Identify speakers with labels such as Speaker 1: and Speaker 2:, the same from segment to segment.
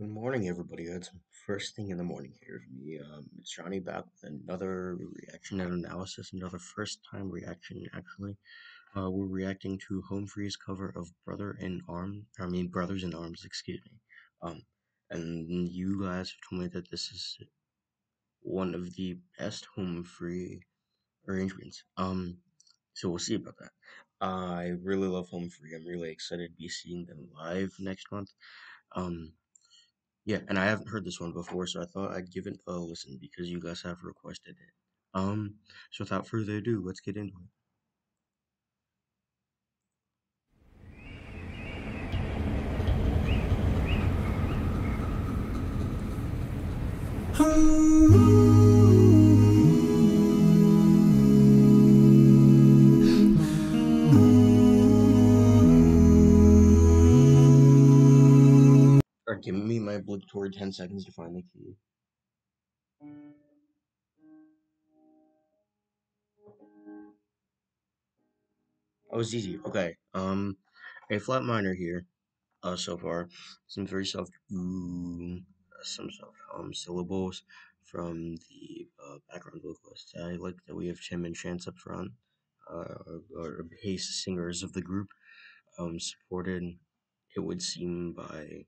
Speaker 1: Good morning, everybody. It's first thing in the morning here for me. It's Johnny back with another reaction and analysis, another first time reaction, actually. We're reacting to Home Free's cover of Brothers in Arms, excuse me. Um, and you guys have told me that this is one of the best Home Free arrangements. So we'll see about that. I really love Home Free. I'm really excited to be seeing them live next month. Um, Yeah, and I haven't heard this one before, so I thought I'd give it a listen because you guys have requested it. So without further ado, let's get into it. Alright, give me my obligatory 10 seconds to find the key. Oh, it's easy. Okay. A flat minor here. So far, some very some soft syllables from the background vocalists. I like that we have Tim and Chance up front, or bass singers of the group, supported, it would seem, by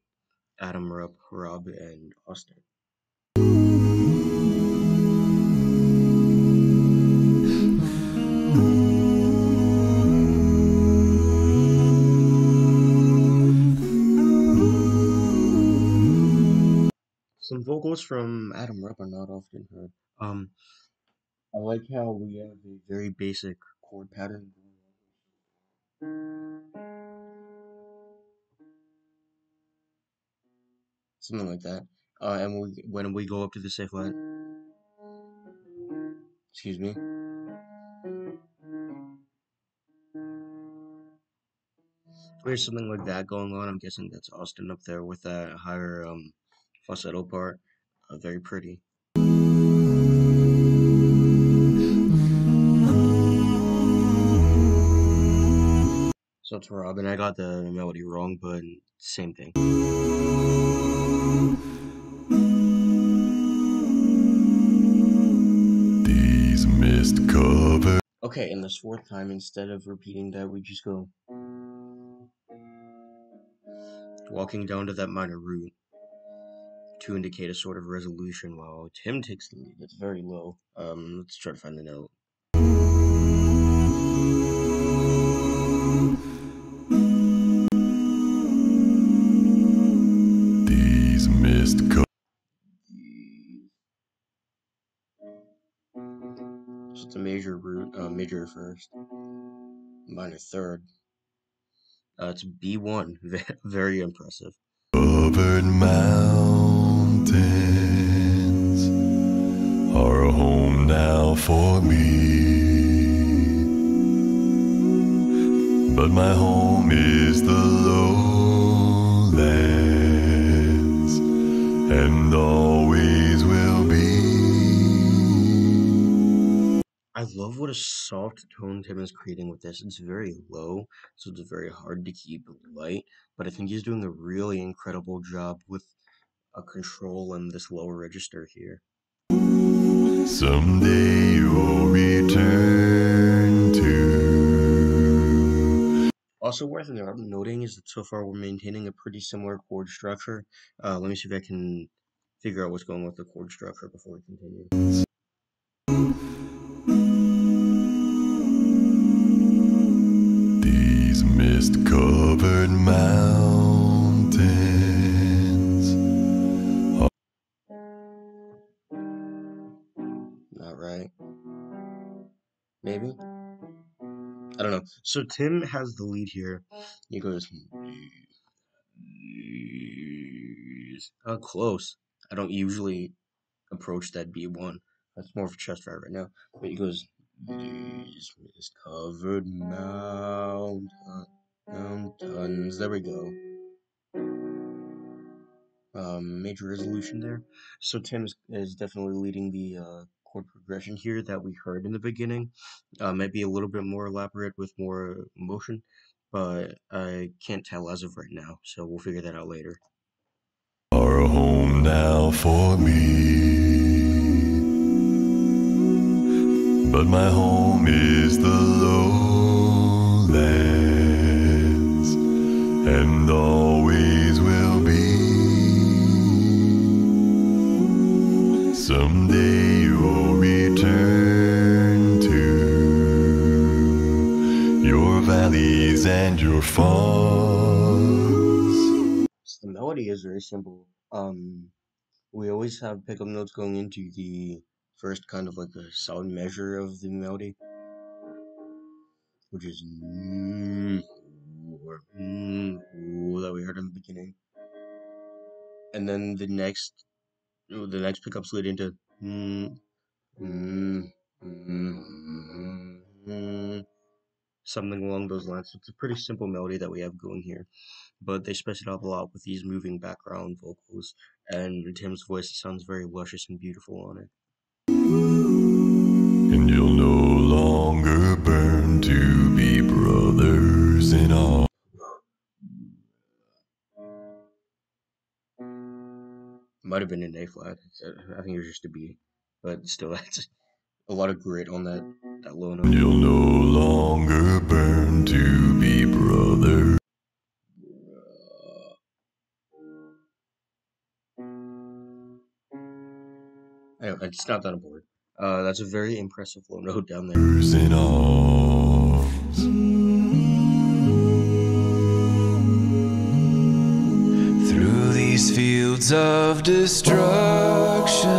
Speaker 1: Adam Rupp, Rob, and Austin. Some vocals from Adam Rupp are not often heard. I like how we have a very basic chord pattern, something like that. And when we go up to the C flat, excuse me, there's something like that going on. I'm guessing that's Austin up there with that higher falsetto part. Very pretty. So it's Robin. I got the melody wrong, but same thing.
Speaker 2: These mist cover.
Speaker 1: Okay, and this fourth time, instead of repeating that, we just go walking down to that minor root to indicate a sort of resolution while Tim takes the lead. It's very low. Let's try to find the note.
Speaker 2: These mist cover.
Speaker 1: So it's a major root, major first, minor third. It's B1. Very impressive.
Speaker 2: Covered mountains are a home now for me, but my home is the lowlands and always will be.
Speaker 1: I love what a soft tone Tim is creating with this. It's very low, so it's very hard to keep light, but I think he's doing a really incredible job with a control in this lower register here.
Speaker 2: Someday you'll return to.
Speaker 1: Also worth noting is that so far we're maintaining a pretty similar chord structure. Let me see if I can figure out what's going on with the chord structure before we continue.
Speaker 2: These mist-covered mountains.
Speaker 1: Not right. Maybe? I don't know. So Tim has the lead here. He goes, close. I don't usually approach that B1. That's more of a chest right now. But he goes, these mist-covered mountains. There we go. Major resolution there. So Tim is definitely leading the chord progression here that we heard in the beginning. Might be a little bit more elaborate with more emotion, but I can't tell as of right now. So we'll figure that out later.
Speaker 2: Our now for me, but my home is the lowlands, and always will be. Someday you'll return to your valleys and your farms.
Speaker 1: The melody is very simple. We always have pickup notes going into the first kind of like a sound measure of the melody, which is or that we heard in the beginning, and then the next pickups lead into mm, something along those lines. It's a pretty simple melody that we have going here, but they spice it up a lot with these moving background vocals, and Tim's voice sounds very luscious and beautiful on it.
Speaker 2: And you'll no longer burn to be brothers in all.
Speaker 1: Might have been an A flat. I think it was just a B, but still, that's a lot of grit on that low note.
Speaker 2: You'll no longer burn to be brothers.
Speaker 1: Anyway, it's not that important. That's a very impressive low note down there.
Speaker 2: In arms.
Speaker 3: Through these fields of destruction,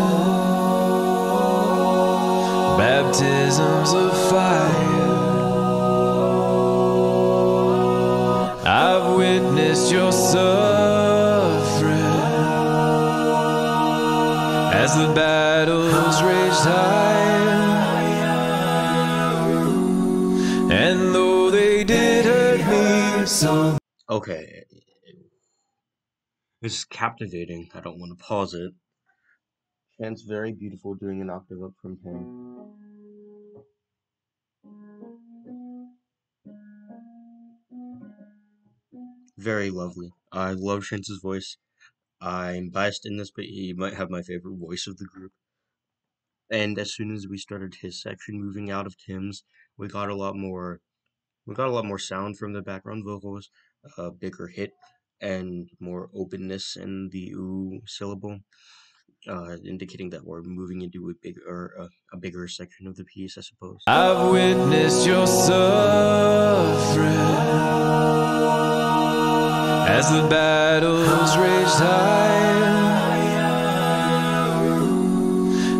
Speaker 3: baptisms of fire, I've witnessed your suffering as the battles raged higher, and though they did hurt me so.
Speaker 1: Okay, this is captivating. I don't want to pause it. Chant's very beautiful, doing an octave up from 10. Very lovely. I love Chance's voice. I'm biased in this, but he might have my favorite voice of the group. And as soon as we started his section moving out of Tim's, we got a lot more sound from the background vocals, a bigger hit, and more openness in the ooh syllable, indicating that we're moving into a bigger section of the piece, I suppose.
Speaker 3: I've witnessed your suffering as the battles raged higher,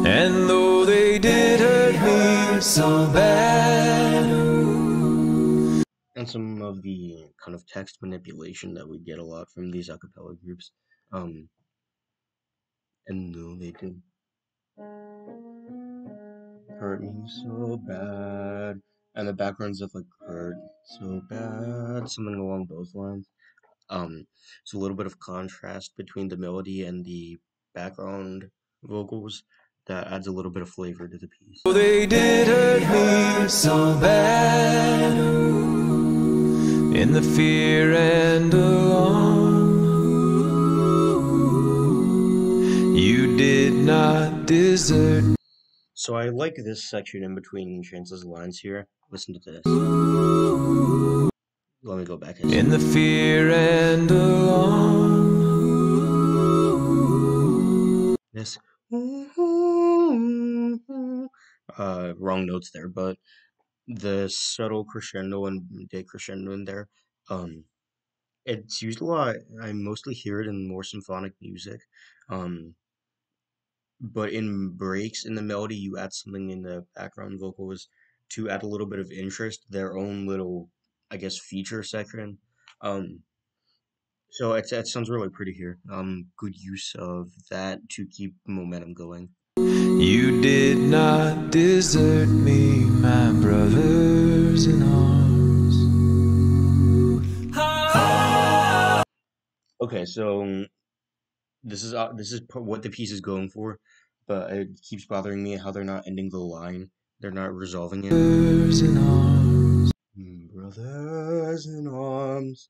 Speaker 3: and though they did hurt me so bad.
Speaker 1: And some of the kind of text manipulation that we get a lot from these a cappella groups. And though they did hurt me so bad, and the backgrounds of like hurt so bad, something along those lines. It's a little bit of contrast between the melody and the background vocals that adds a little bit of flavor to the piece.
Speaker 3: They did hurt me so bad in the fear and alarm. You did not desert.
Speaker 1: So I like this section in between Chance's lines here. Listen to this. Let me go back.
Speaker 3: In the fear and alarm.
Speaker 1: This. Wrong notes there, but the subtle crescendo and decrescendo in there, it's used a lot. I mostly hear it in more symphonic music, but in breaks in the melody, you add something in the background vocals to add a little bit of interest, their own little, I guess, feature section. So it sounds really pretty here. Good use of that to keep momentum going.
Speaker 3: You did not desert me, my brothers in arms.
Speaker 1: Okay, so this is what the piece is going for, but it keeps bothering me how they're not ending the line. They're not resolving it.
Speaker 3: Brothers in arms.
Speaker 1: Brothers in arms.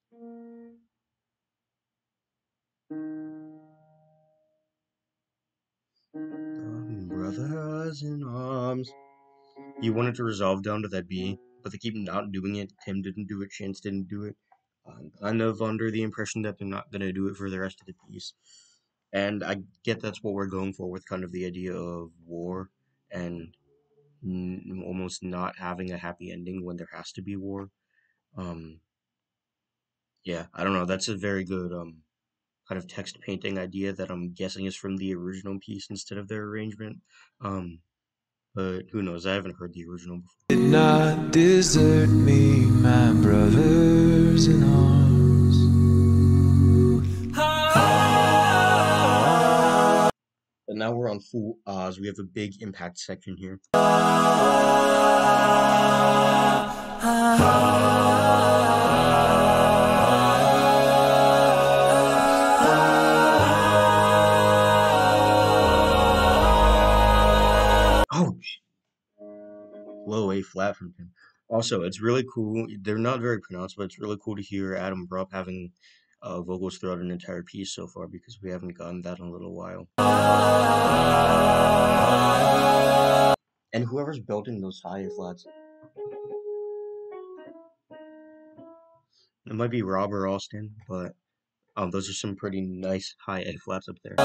Speaker 1: brothers in arms. He wanted to resolve down to that B, but they keep not doing it. Tim didn't do it. Chance didn't do it. I'm kind of under the impression that they're not gonna do it for the rest of the piece. And I get that's what we're going for with kind of the idea of war and almost not having a happy ending when there has to be war. Um, yeah, I don't know. That's a very good kind of text painting idea that I'm guessing is from the original piece instead of their arrangement. Um, but who knows? I haven't heard the original before.
Speaker 3: Did not desert me, my brothers in arms.
Speaker 1: And now we're on full Oz. We have a big impact section here. Oh, low A flat from Tim. Also, it's really cool. They're not very pronounced, but it's really cool to hear Adam Rupp having vocals throughout an entire piece so far because we haven't gotten that in a little while. And whoever's building those high A flats, it might be Rob or Austin, but those are some pretty nice high A flats up there.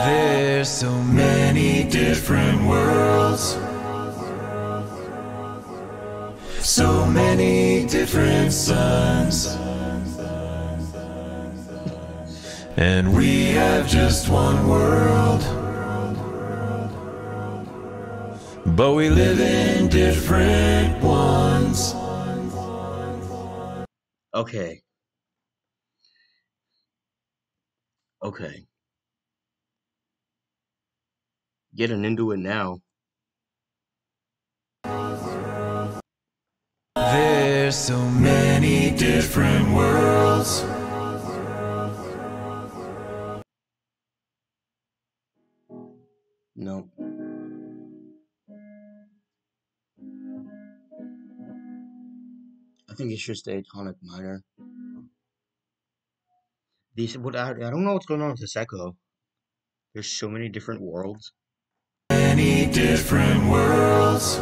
Speaker 3: There's so many different worlds, so many different suns, and we have just one world, but we live in different ones.
Speaker 1: Okay. Okay. Getting into it now.
Speaker 3: There's so many different worlds.
Speaker 1: No. I think it's just a tonic minor. I don't know what's going on with this echo. There's so many different worlds.
Speaker 3: Many different worlds.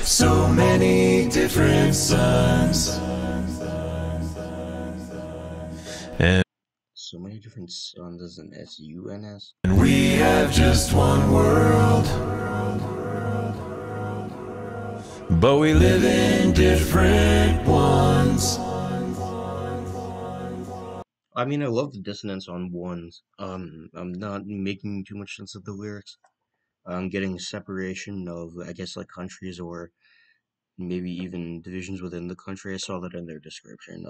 Speaker 3: So many different suns. And
Speaker 1: So many different suns as an S-U-N-S.
Speaker 3: we have just one world, but we live in different ones.
Speaker 1: I mean, I love the dissonance on ones. I'm not making too much sense of the lyrics. I'm getting separation of, I guess, like countries or maybe even divisions within the country. I saw that in their description.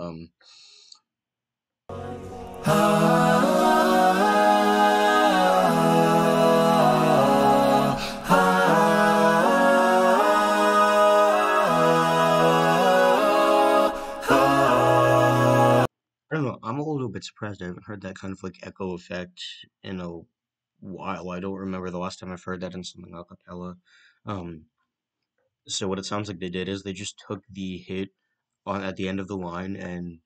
Speaker 1: I don't know. I'm a little bit surprised. I haven't heard that kind of like echo effect in a while. I don't remember the last time I've heard that in something a cappella. Um, so what it sounds like they did is they just took the hit on at the end of the line and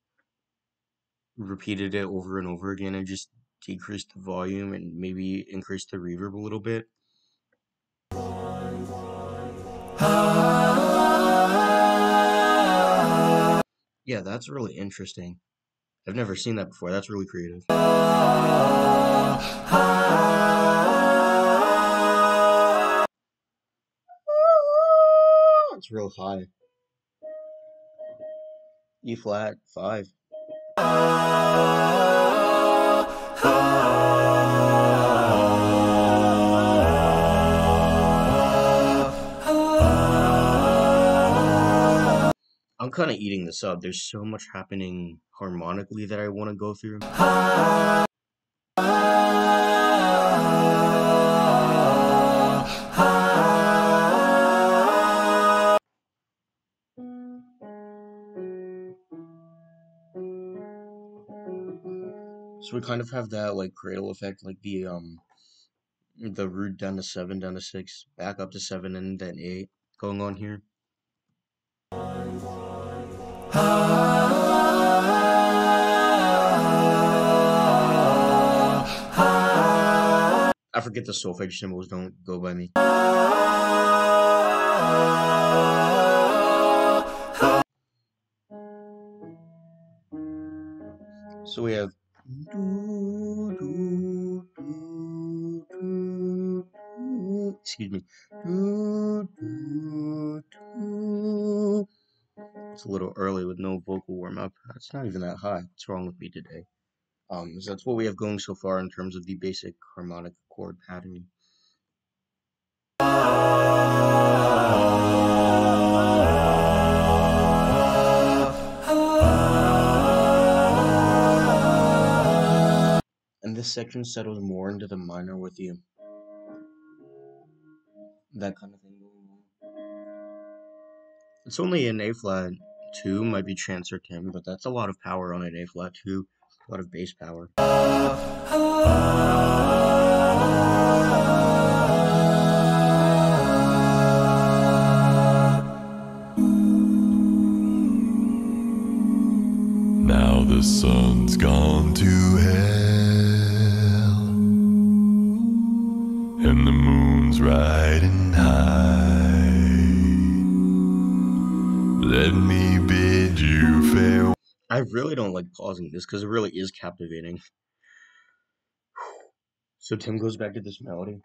Speaker 1: repeated it over and over again and just decreased the volume and maybe increased the reverb a little bit. Yeah, that's really interesting. I've never seen that before. That's really creative. It's real high. E flat 5. I'm kind of eating this up. There's so much happening harmonically that I want to go through. So we kind of have that like cradle effect, like the root down to 7, down to 6, back up to 7, and then 8 going on here. I forget the solfege symbols don't go by me. So we have excuse me. It's a little early with no vocal warm up. It's not even that high. What's wrong with me today? So that's what we have going so far in terms of the basic harmonic chord pattern. And this section settles more into the minor with you. That kind of thing going on. It's only an A flat 2, might be Chance or Tim, but that's a lot of power on an A flat 2, a lot of bass power.
Speaker 2: Now the sun's gone to hell, and the moon's riding high. Let me bid you farewell.
Speaker 1: I really don't like pausing this because it really is captivating. So Tim goes back to this melody.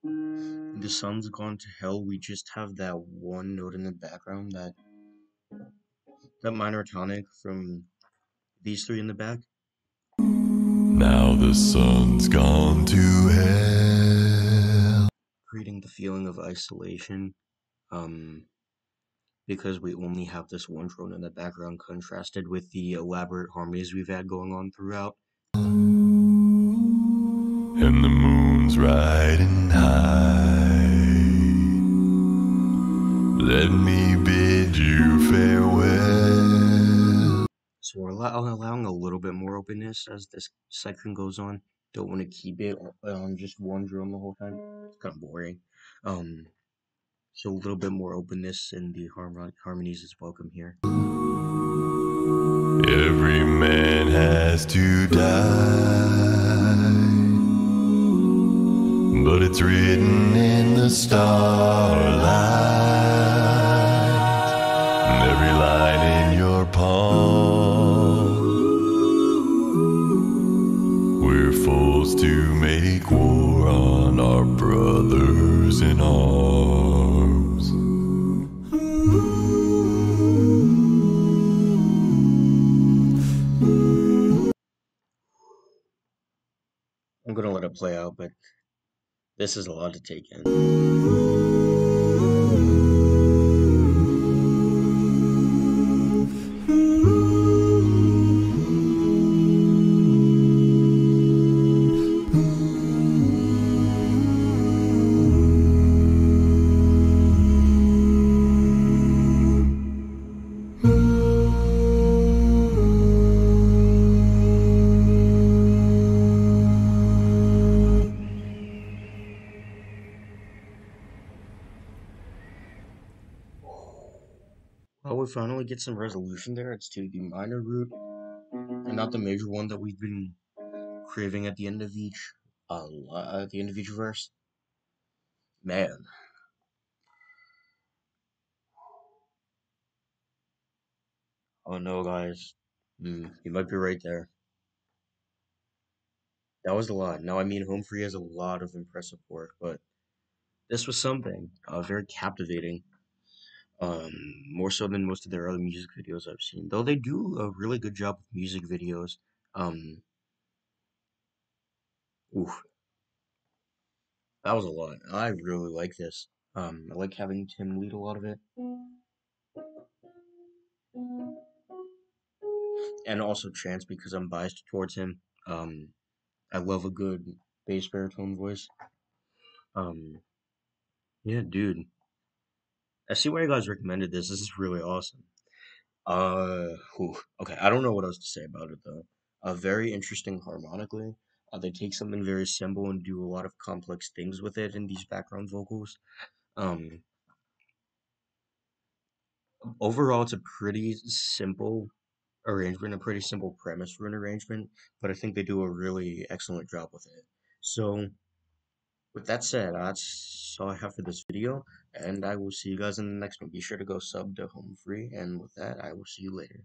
Speaker 1: The sun's gone to hell. We just have that one note in the background, that minor tonic from these three in the back.
Speaker 2: Now the sun's gone to hell.
Speaker 1: Creating the feeling of isolation. Because we only have this one drone in the background contrasted with the elaborate harmonies we've had going on throughout.
Speaker 2: And the moon's riding high. Let me bid you farewell.
Speaker 1: So we're allowing a little bit more openness as this section goes on. Don't want to keep it on just one drone the whole time. It's kind of boring. So a little bit more openness in the harmonies is welcome here.
Speaker 2: Every man has to die, but it's written in the starlight, and every line in your palm. We're fools to make war on our brothers in arms.
Speaker 1: I'm gonna let it play out, but this is a lot to take in. Well, we finally get some resolution there. It's to the minor root and not the major one that we've been craving at the end of each verse. Man. Oh no, guys. You might be right there. That was a lot. Now, I mean, Home Free has a lot of impressive work, but this was something. Very captivating. More so than most of their other music videos I've seen. Though they do a really good job with music videos. Oof. That was a lot. I really like this. I like having Tim lead a lot of it. And also Chance because I'm biased towards him. I love a good bass baritone voice. Yeah, dude. I see why you guys recommended this. This is really awesome. Okay, I don't know what else to say about it though. Very interesting harmonically. They take something very simple and do a lot of complex things with it in these background vocals. Overall, it's a pretty simple arrangement, a pretty simple premise for an arrangement, but I think they do a really excellent job with it. So, with that said, that's all I have for this video, and I will see you guys in the next one. Be sure to go sub to Home Free, and with that, I will see you later.